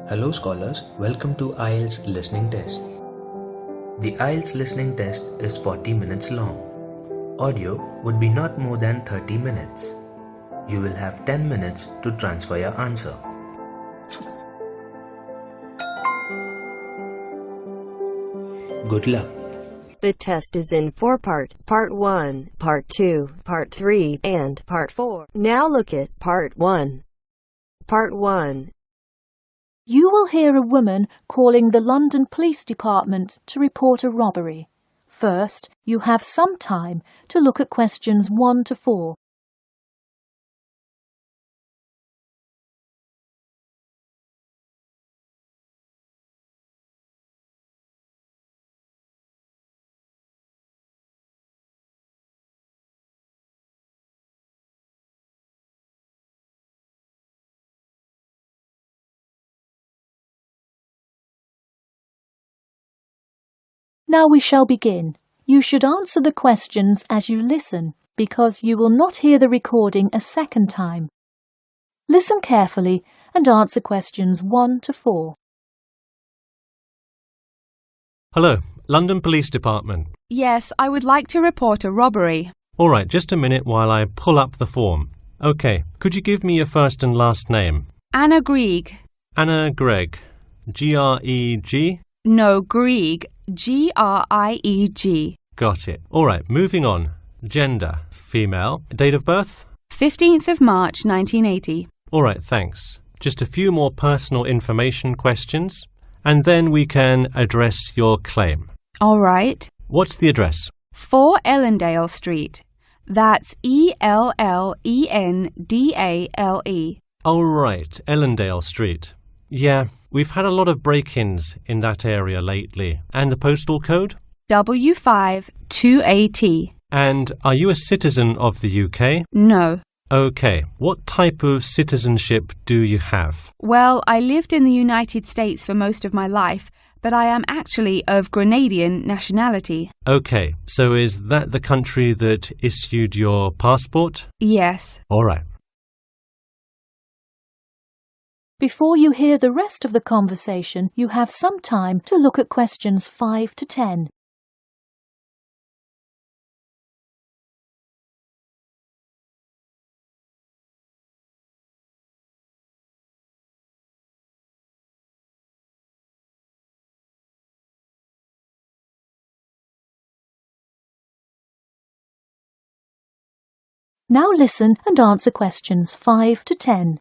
Hello scholars, welcome to IELTS Listening Test. The IELTS Listening Test is 40 minutes long. Audio would be not more than 30 minutes. You will have 10 minutes to transfer your answer. Good luck. The test is in 4 parts. Part 1, Part 2, Part 3, and Part 4. Now look at Part 1. Part 1. You will hear a woman calling the London Police Department to report a robbery. First, you have some time to look at questions 1 to 4. Now we shall begin. You should answer the questions as you listen, because you will not hear the recording a second time. Listen carefully and answer questions 1 to 4. Hello, London Police Department. Yes, I would like to report a robbery. All right, just a minute while I pull up the form. OK, could you give me your first and last name? Anna Grieg. Anna Gregg. G-R-E-G? No, Grieg. G-R-I-E-G. Got it. All right, moving on. Gender, female. Date of birth? 15th of March, 1980. All right, thanks. Just a few more personal information questions, and then we can address your claim. All right. What's the address? 4 Ellendale Street. That's E-L-L-E-N-D-A-L-E. Oh, right, Ellendale Street. Yeah, we've had a lot of break-ins in that area lately. And the postal code? W5 2AT. And are you a citizen of the UK? No. OK. What type of citizenship do you have? Well, I lived in the United States for most of my life, but I am actually of Grenadian nationality. OK. So is that the country that issued your passport? Yes. All right. Before you hear the rest of the conversation, you have some time to look at questions 5 to 10. Now listen and answer questions 5 to 10.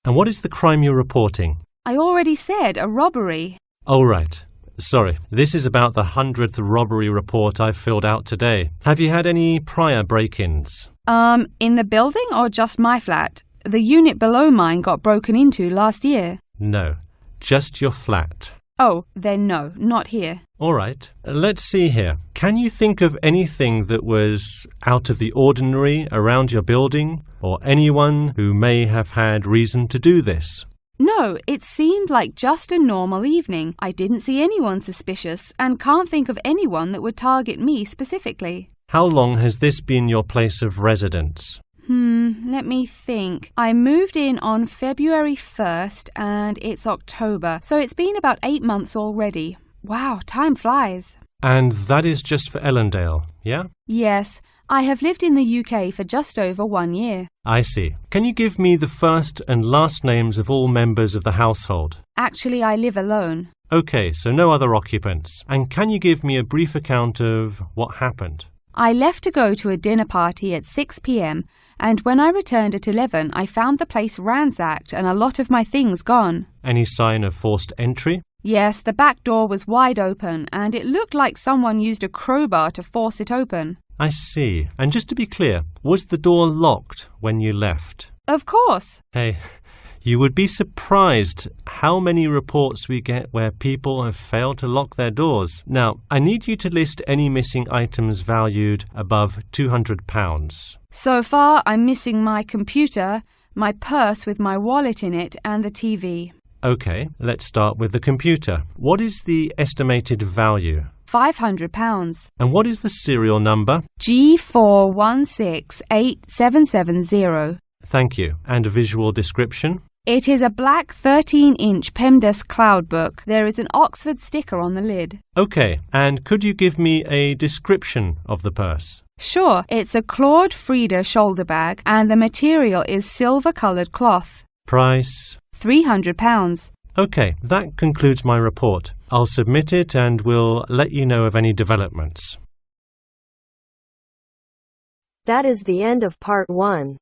And what is the crime you're reporting? I already said a robbery. Oh, right. Sorry. This is about the 100th robbery report I've filled out today. Have you had any prior break-ins? In the building or just my flat? The unit below mine got broken into last year. No. Just your flat. Oh, then no, not here. All right. Let's see here. Can you think of anything that was out of the ordinary around your building, or anyone who may have had reason to do this? No, it seemed like just a normal evening. I didn't see anyone suspicious and can't think of anyone that would target me specifically. How long has this been your place of residence? Let me think. I moved in on February 1st and it's October, so it's been about 8 months already. Wow, time flies. And that is just for Ellendale, yeah? Yes, I have lived in the UK for just over 1 year. I see. Can you give me the first and last names of all members of the household? Actually, I live alone. OK, so no other occupants. And can you give me a brief account of what happened? I left to go to a dinner party at 6 p.m. and when I returned at 11, I found the place ransacked and a lot of my things gone. Any sign of forced entry? Yes, the back door was wide open and it looked like someone used a crowbar to force it open. I see. And just to be clear, was the door locked when you left? Of course. Hey, you would be surprised how many reports we get where people have failed to lock their doors. Now, I need you to list any missing items valued above £200. So far, I'm missing my computer, my purse with my wallet in it, and the TV. OK, let's start with the computer. What is the estimated value? £500. And what is the serial number? G41687770. Thank you. And a visual description? It is a black 13-inch PEMDAS cloud book. There is an Oxford sticker on the lid. Okay, and could you give me a description of the purse? Sure, it's a Claude Frieda shoulder bag and the material is silver-coloured cloth. Price? £300. Okay, that concludes my report. I'll submit it and we'll let you know of any developments. That is the end of part 1.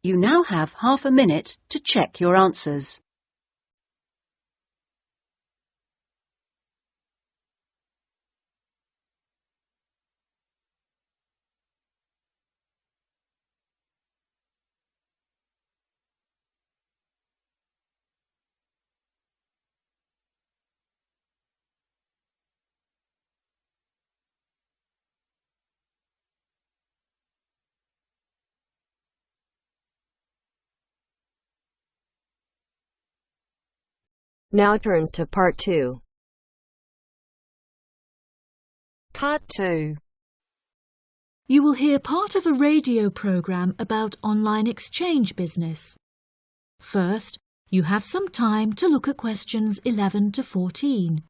You now have half a minute to check your answers. Now turns to part 2. Part 2. You will hear part of a radio program about online exchange business. First, you have some time to look at questions 11 to 14.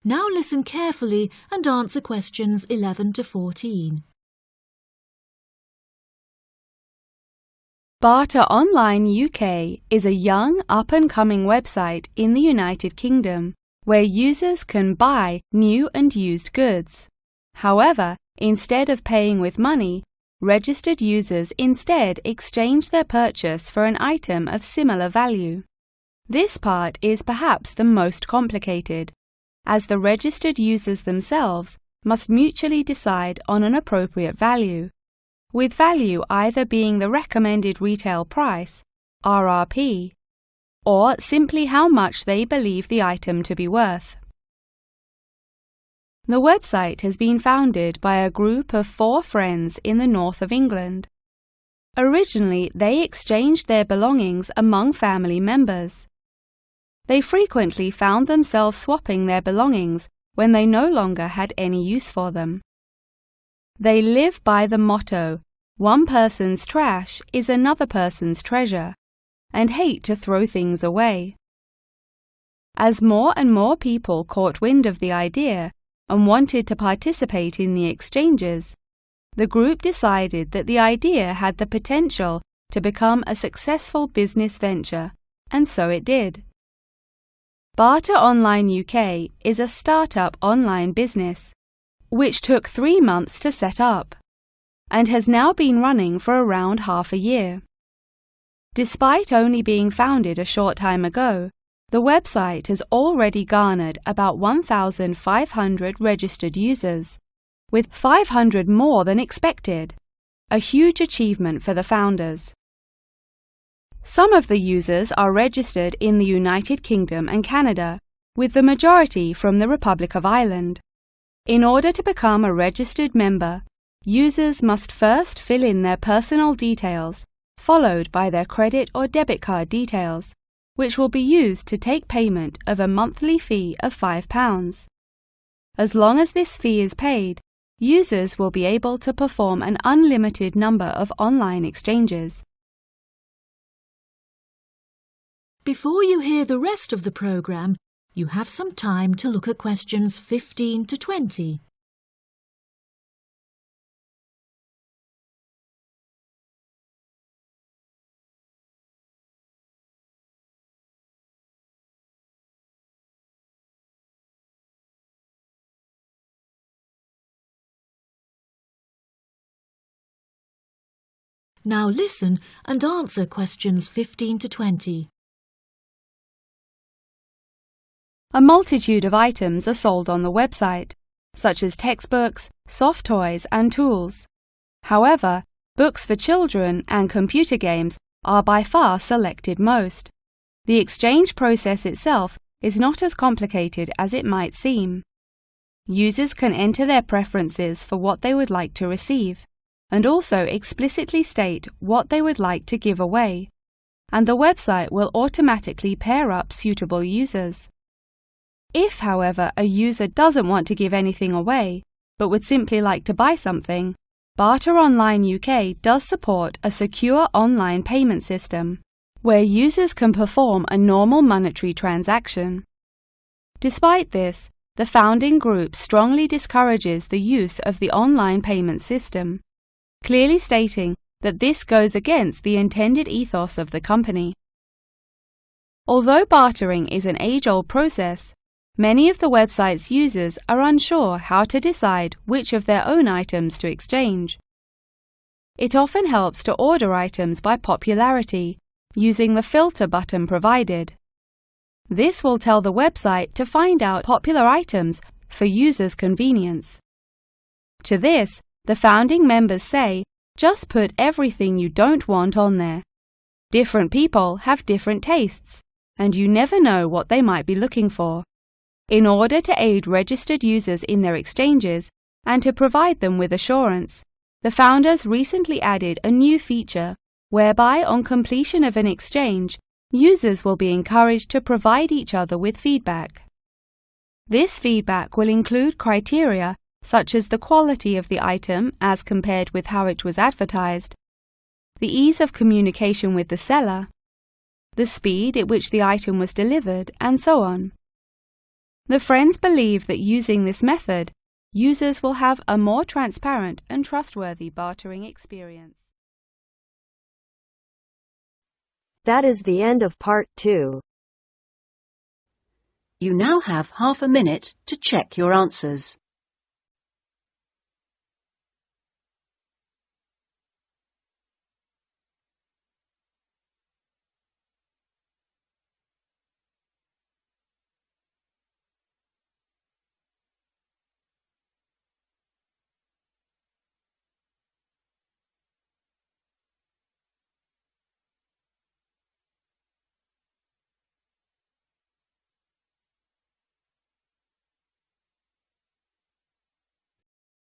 Now listen carefully and answer questions 11 to 14. Barter Online UK is a young, up-and-coming website in the United Kingdom where users can buy new and used goods. However, instead of paying with money, registered users instead exchange their purchase for an item of similar value. This part is perhaps the most complicated, as the registered users themselves must mutually decide on an appropriate value, with value either being the recommended retail price, RRP, or simply how much they believe the item to be worth. The website has been founded by a group of 4 friends in the north of England. Originally, they exchanged their belongings among family members. They frequently found themselves swapping their belongings when they no longer had any use for them. They live by the motto, "One person's trash is another person's treasure," and hate to throw things away. As more and more people caught wind of the idea and wanted to participate in the exchanges, the group decided that the idea had the potential to become a successful business venture, and so it did. Barter Online UK is a start-up online business, which took 3 months to set up, and has now been running for around half a year. Despite only being founded a short time ago, the website has already garnered about 1,500 registered users, with 500 more than expected, a huge achievement for the founders. Some of the users are registered in the United Kingdom and Canada, with the majority from the Republic of Ireland. In order to become a registered member, users must first fill in their personal details, followed by their credit or debit card details, which will be used to take payment of a monthly fee of £5. As long as this fee is paid, users will be able to perform an unlimited number of online exchanges. Before you hear the rest of the program, you have some time to look at questions 15 to 20. Now listen and answer questions 15 to 20. A multitude of items are sold on the website, such as textbooks, soft toys and tools. However, Books for children and computer games are by far selected most. The exchange process itself is not as complicated as it might seem. Users can enter their preferences for what they would like to receive, and also explicitly state what they would like to give away, and the website will automatically pair up suitable users. If, however, a user doesn't want to give anything away, but would simply like to buy something, Barter Online UK does support a secure online payment system, where users can perform a normal monetary transaction. Despite this, the founding group strongly discourages the use of the online payment system, clearly stating that this goes against the intended ethos of the company. Although bartering is an age-old process, many of the website's users are unsure how to decide which of their own items to exchange. It often helps to order items by popularity, using the filter button provided. This will tell the website to find out popular items for users' convenience. To this, the founding members say, just put everything you don't want on there. Different people have different tastes, and you never know what they might be looking for. In order to aid registered users in their exchanges and to provide them with assurance, the founders recently added a new feature whereby on completion of an exchange, users will be encouraged to provide each other with feedback. This feedback will include criteria such as the quality of the item as compared with how it was advertised, the ease of communication with the seller, the speed at which the item was delivered, and so on. The friends believe that using this method, users will have a more transparent and trustworthy bartering experience. That is the end of part 2. You now have half a minute to check your answers.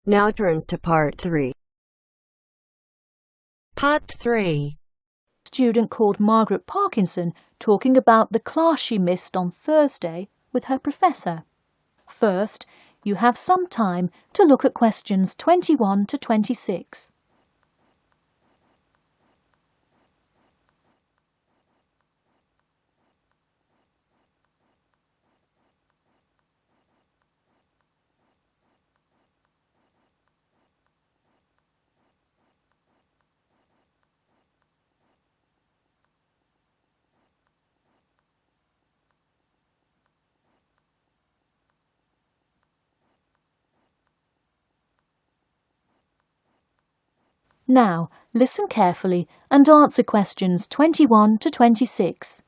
Now turns to part 3. Part 3. Student called Margaret Parkinson talking about the class she missed on Thursday with her professor. First, you have some time to look at questions 21 to 26. Now, listen carefully and answer questions 21 to 26.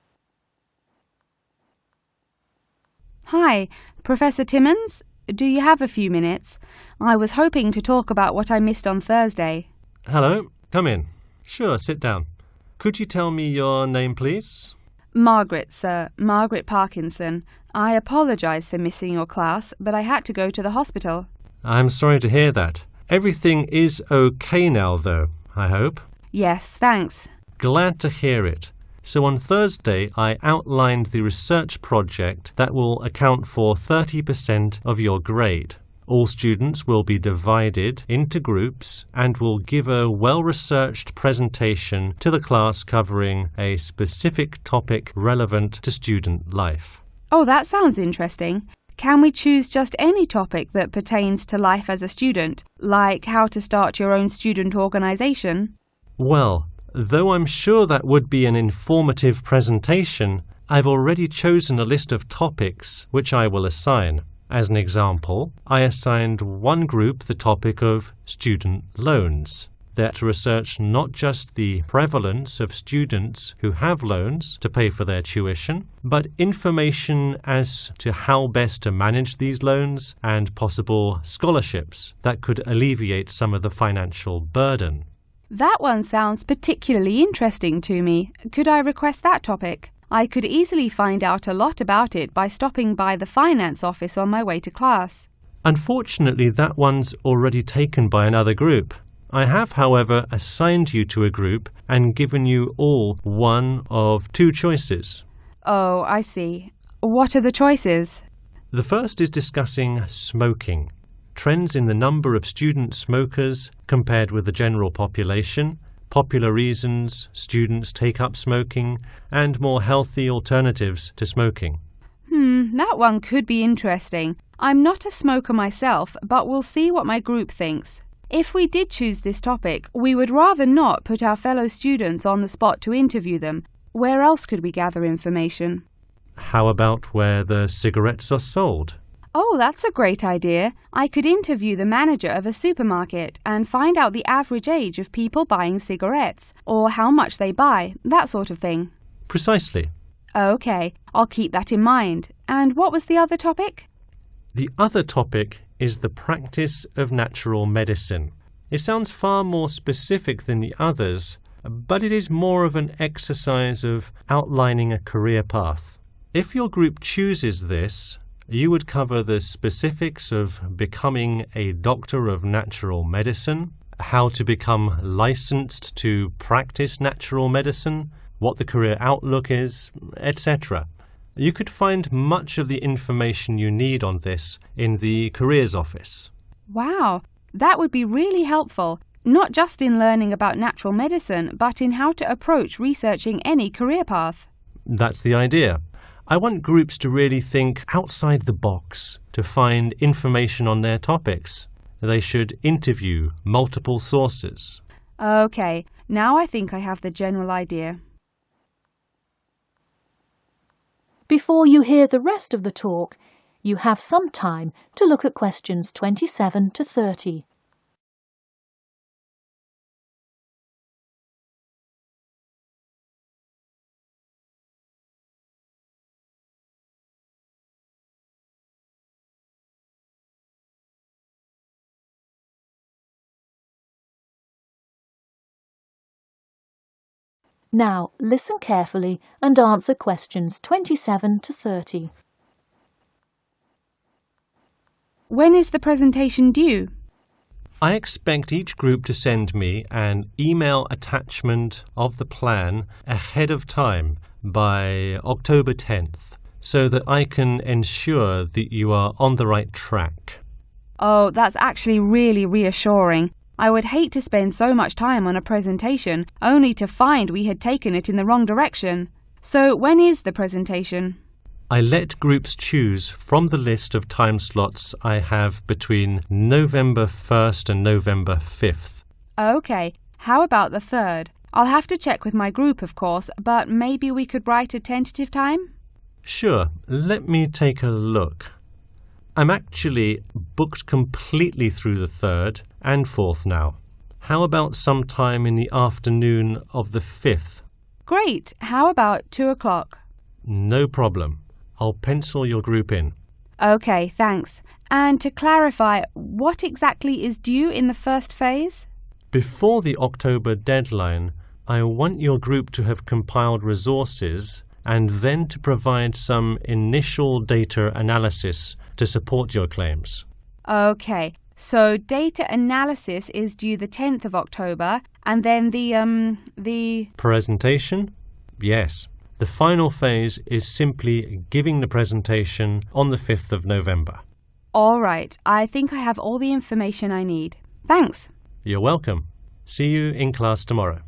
Hi, Professor Timmons. Do you have a few minutes? I was hoping to talk about what I missed on Thursday. Hello, come in. Sure, sit down. Could you tell me your name, please? Margaret, sir. Margaret Parkinson. I apologise for missing your class, but I had to go to the hospital. I'm sorry to hear that. Everything is okay now, though, I hope. Yes, thanks. Glad to hear it. So on Thursday, I outlined the research project that will account for 30% of your grade. All students will be divided into groups and will give a well-researched presentation to the class covering a specific topic relevant to student life. Oh, that sounds interesting. Can we choose just any topic that pertains to life as a student, like how to start your own student organisation? Well, though I'm sure that would be an informative presentation, I've already chosen a list of topics which I will assign. As an example, I assigned one group the topic of student loans. They're to research not just the prevalence of students who have loans to pay for their tuition, but information as to how best to manage these loans and possible scholarships that could alleviate some of the financial burden. That one sounds particularly interesting to me. Could I request that topic? I could easily find out a lot about it by stopping by the finance office on my way to class. Unfortunately, that one's already taken by another group. I have, however, assigned you to a group and given you all one of two choices. Oh, I see. What are the choices? The first is discussing smoking, trends in the number of student smokers compared with the general population, popular reasons students take up smoking, and more healthy alternatives to smoking. That one could be interesting. I'm not a smoker myself, but we'll see what my group thinks. If we did choose this topic, we would rather not put our fellow students on the spot to interview them. Where else could we gather information? How about where the cigarettes are sold? Oh, that's a great idea. I could interview the manager of a supermarket and find out the average age of people buying cigarettes, or how much they buy, that sort of thing. Precisely. Okay, I'll keep that in mind. And what was the other topic? The other topic is the practice of natural medicine. It sounds far more specific than the others, but it is more of an exercise of outlining a career path. If your group chooses this, you would cover the specifics of becoming a doctor of natural medicine, how to become licensed to practice natural medicine, what the career outlook is, etc. You could find much of the information you need on this in the Careers Office. Wow, that would be really helpful, not just in learning about natural medicine, but in how to approach researching any career path. That's the idea. I want groups to really think outside the box to find information on their topics. They should interview multiple sources. Okay, now I think I have the general idea. Before you hear the rest of the talk, you have some time to look at questions 27 to 30. Now, listen carefully and answer questions 27 to 30. When is the presentation due? I expect each group to send me an email attachment of the plan ahead of time by October 10th, so that I can ensure that you are on the right track. Oh, that's actually really reassuring. I would hate to spend so much time on a presentation only to find we had taken it in the wrong direction. So when is the presentation? I let groups choose from the list of time slots I have between November 1st and November 5th. Okay, how about the 3rd? I'll have to check with my group, of course, but maybe we could write a tentative time? Sure, let me take a look. I'm actually booked completely through the 3rd and 4th now. How about sometime in the afternoon of the 5th? Great, how about 2 o'clock? No problem. I'll pencil your group in. Okay, thanks. And to clarify, what exactly is due in the first phase? Before the October deadline, I want your group to have compiled resources and then to provide some initial data analysis to support your claims. Okay, so data analysis is due the 10th of October, and then the Presentation? Yes. The final phase is simply giving the presentation on the 5th of November. All right, I think I have all the information I need. Thanks. You're welcome. See you in class tomorrow.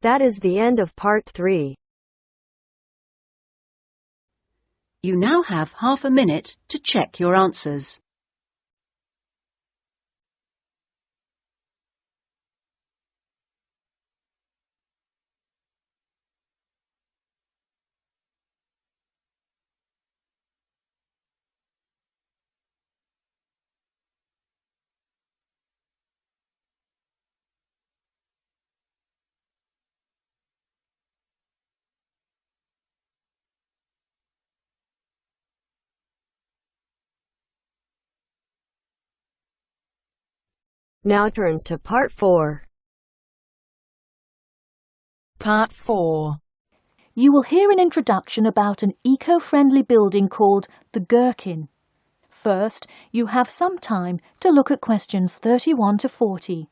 That is the end of part 3. You now have half a minute to check your answers. Now turns to Part 4. Part 4. You will hear an introduction about an eco-friendly building called the Gherkin. First, you have some time to look at questions 31 to 40.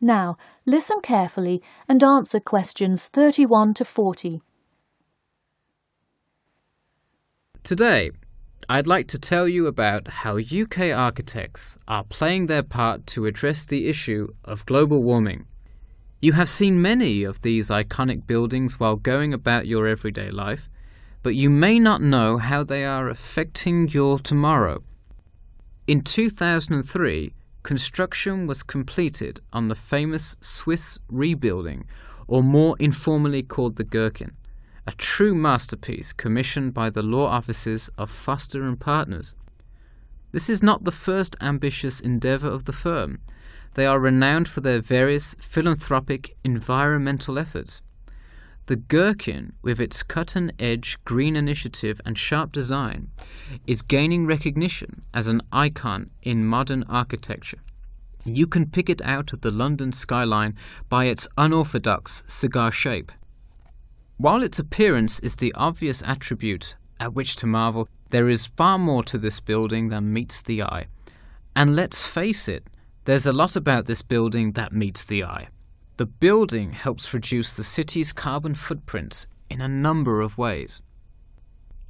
Now, listen carefully and answer questions 31 to 40. Today, I'd like to tell you about how UK architects are playing their part to address the issue of global warming. You have seen many of these iconic buildings while going about your everyday life, but you may not know how they are affecting your tomorrow. In 2003, construction was completed on the famous Swiss rebuilding, or more informally called the Gherkin, a true masterpiece commissioned by the law offices of Foster and Partners. This is not the first ambitious endeavour of the firm. They are renowned for their various philanthropic environmental efforts. The Gherkin, with its cut-and-edge green initiative and sharp design, is gaining recognition as an icon in modern architecture. You can pick it out of the London skyline by its unorthodox cigar shape. While its appearance is the obvious attribute at which to marvel, there is far more to this building than meets the eye. And let's face it, there's a lot about this building that meets the eye. The building helps reduce the city's carbon footprint in a number of ways.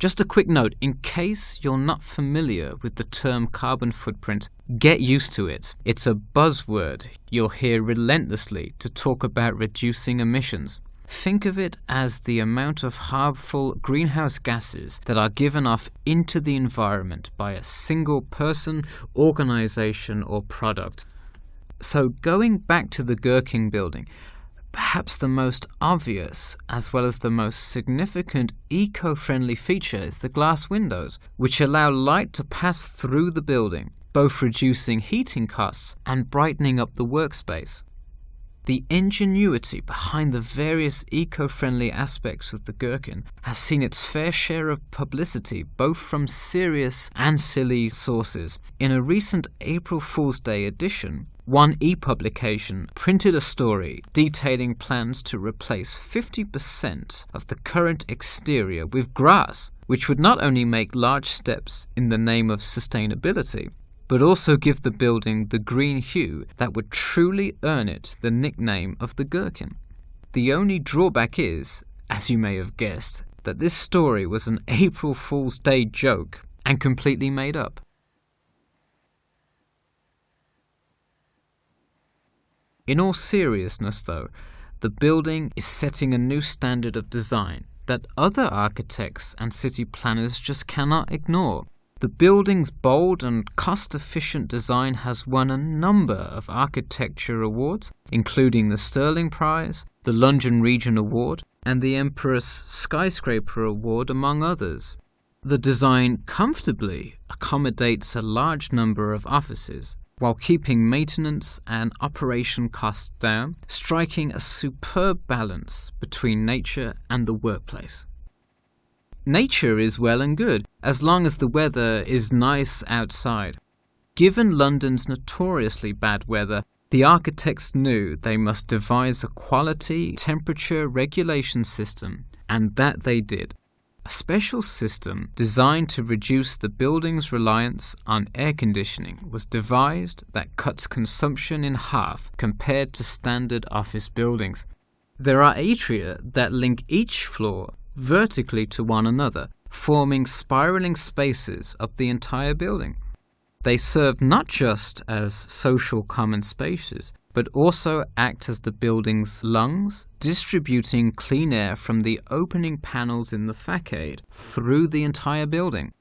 Just a quick note, in case you're not familiar with the term carbon footprint, get used to it. It's a buzzword you'll hear relentlessly to talk about reducing emissions. Think of it as the amount of harmful greenhouse gases that are given off into the environment by a single person, organization, or product. So going back to the Gherkin building, perhaps the most obvious as well as the most significant eco-friendly feature is the glass windows, which allow light to pass through the building, both reducing heating costs and brightening up the workspace. The ingenuity behind the various eco-friendly aspects of the Gherkin has seen its fair share of publicity both from serious and silly sources. In a recent April Fool's Day edition, one e-publication printed a story detailing plans to replace 50% of the current exterior with grass, which would not only make large steps in the name of sustainability, but also give the building the green hue that would truly earn it the nickname of the Gherkin. The only drawback is, as you may have guessed, that this story was an April Fool's Day joke and completely made up. In all seriousness, though, the building is setting a new standard of design that other architects and city planners just cannot ignore. The building's bold and cost-efficient design has won a number of architecture awards, including the Stirling Prize, the London Region Award, and the Emperor's Skyscraper Award, among others. The design comfortably accommodates a large number of offices, while keeping maintenance and operation costs down, striking a superb balance between nature and the workplace. Nature is well and good, as long as the weather is nice outside. Given London's notoriously bad weather, the architects knew they must devise a quality temperature regulation system, and that they did. A special system designed to reduce the building's reliance on air conditioning was devised that cuts consumption in half compared to standard office buildings. There are atria that link each floor vertically to one another, forming spiraling spaces up the entire building. They serve not just as social common spaces, but also act as the building's lungs, distributing clean air from the opening panels in the facade through the entire building.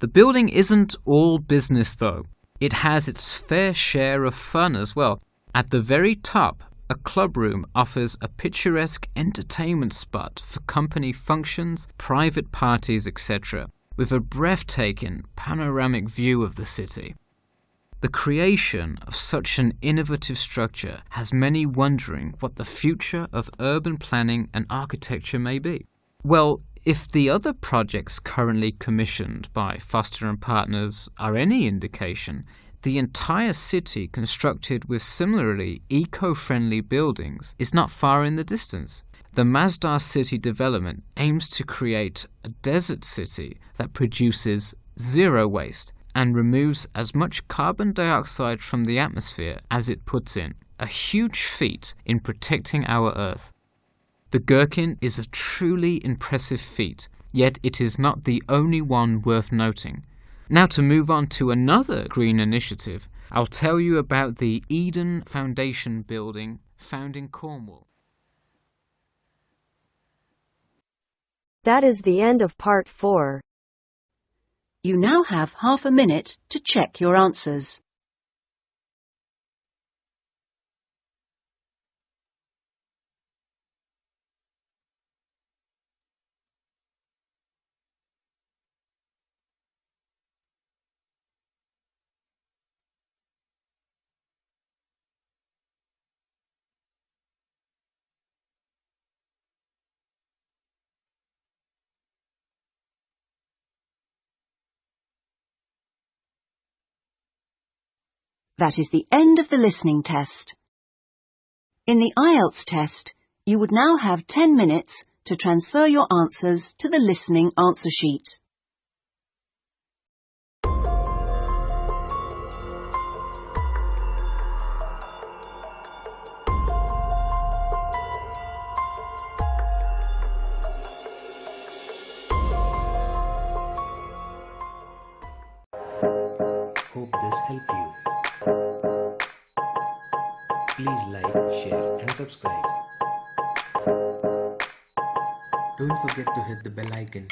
The building isn't all business though. It has its fair share of fun as well. At the very top, a club room offers a picturesque entertainment spot for company functions, private parties, etc., with a breathtaking panoramic view of the city. The creation of such an innovative structure has many wondering what the future of urban planning and architecture may be. Well, if the other projects currently commissioned by Foster & Partners are any indication, the entire city constructed with similarly eco-friendly buildings is not far in the distance. The Masdar City development aims to create a desert city that produces zero waste and removes as much carbon dioxide from the atmosphere as it puts in, a huge feat in protecting our Earth. The Gherkin is a truly impressive feat, yet it is not the only one worth noting. Now to move on to another green initiative, I'll tell you about the Eden Foundation building found in Cornwall. That is the end of part 4. You now have half a minute to check your answers. That is the end of the listening test. In the IELTS test, you would now have 10 minutes to transfer your answers to the listening answer sheet. Hope this helped you. Please like, share and subscribe. Don't forget to hit the bell icon